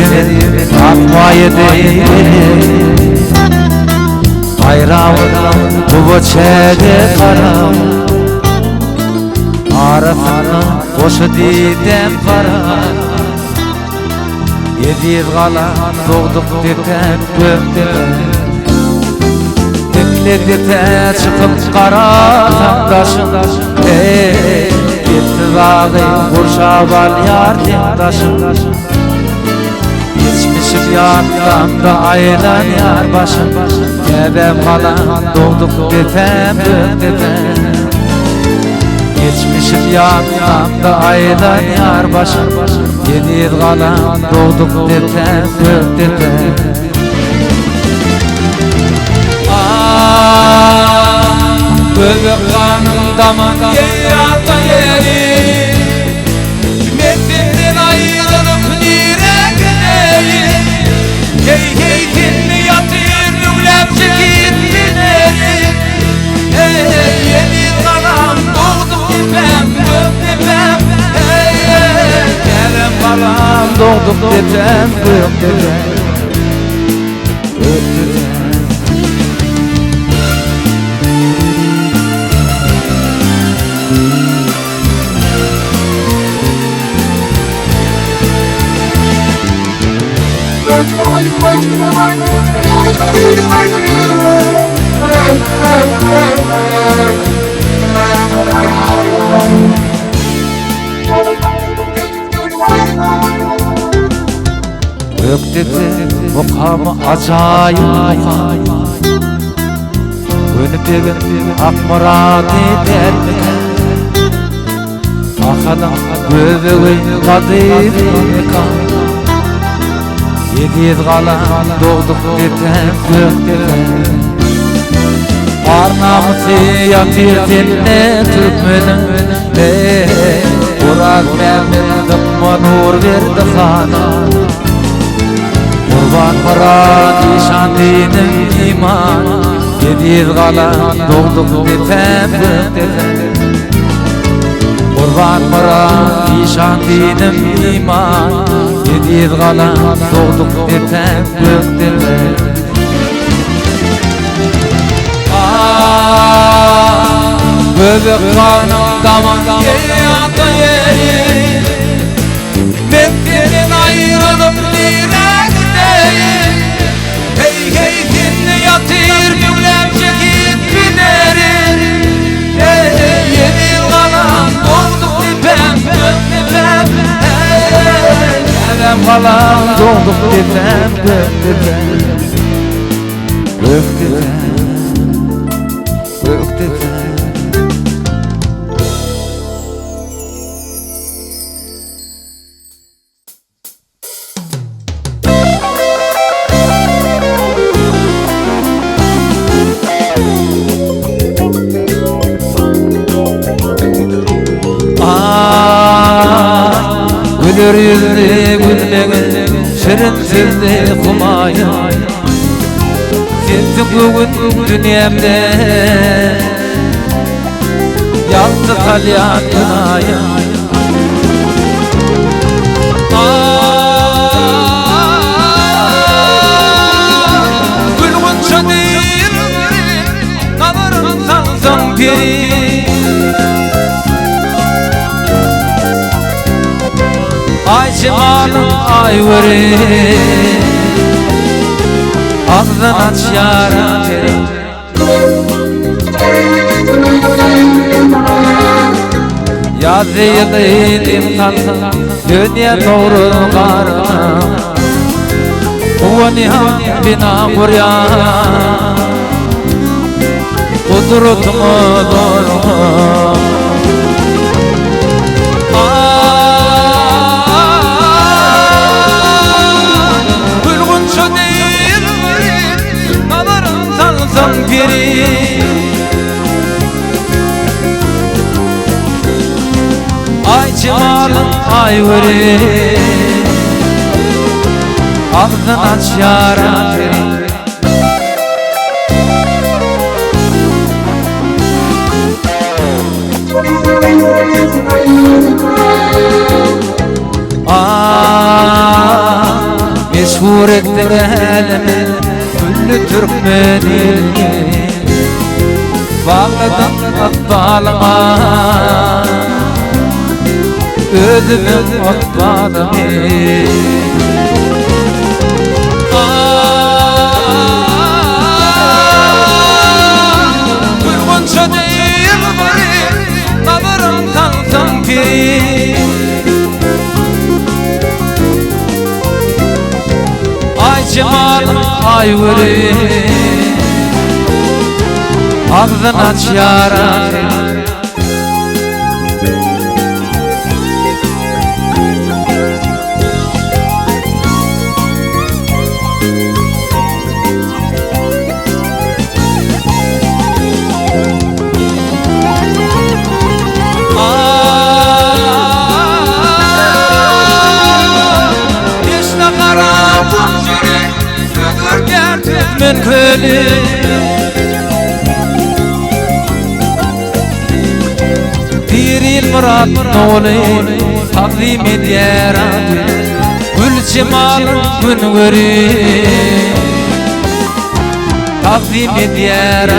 Sevdiğimin atmayı değil Bayrağımda bu boçede karam Arasına boşu didem para Yediğiz kalan doğduk detem gökdepäm Dikle çıkıp kara taşın Gitti dağı kurşaval yar taşın Geçmişim yanımda aylan yar başım Gebem kalan doğduk detem gökdepäm Geçmişim yanımda aylan yar başım Yediğiz kalan doğduk detem gökdepäm Böbek kanımdaman yeyata yeri Mettinden ayrılıp nire gideyim Hey hey dinli yatır nümlemce gittineri Hey hey yedi kalan doğduk depäm gökdepäm Hey hey gelem kalan doğduk depäm gökdepäm Gökdepäm mukamı acayip mukam Gökdepäm hak murad eder Akadan göbeğin kadir mekan Yediğiz kalan doğduk detem gökdepäm Arnamızı yatır dinle Türkmenin Burak Mehmet dıkma nur verdi khana Kurban murad işan dinin iman Yediğiz kalan doğduk detem gökdepäm Kurban murad işan dinin iman Yediğiz kalan doğduk detem gökdepäm Böbek kanımdaman yeyata yeri Mettinden ayrılıp nire gideyim Hey hey dinli yatır nümlemce gittineri Hey hey yediğiz kalan doğduk depäm gökdepäm Hey hey gelem kalan doğduk depäm gökdepäm Gökdepäm Gökdepäm Gülür yüzlü gülleğin şirin sözlü kumayın Sensin bugün dünyamda Yaktı kalyan günayın Gülgün değil Kalırım sansın peri Ay cimanın ay veri Ağzın aç yara teri Yazıydım kalsa dünya doğru karına Uvaniham bina burya Kudrutumu doğru Piri Ay cimanın ay veri Ağzın aç yara teri ettin elimi Güllü Türkmenini Bağladım akbalıma Ödümün akbalımı Gülgünçe değil bari Kabarımdan sanki Ay cemalım ay veri Ağzını aç yarar Men köli Bir Ilmyradow oğlu Takdim eder Gül cemalın gün veri Takdim eder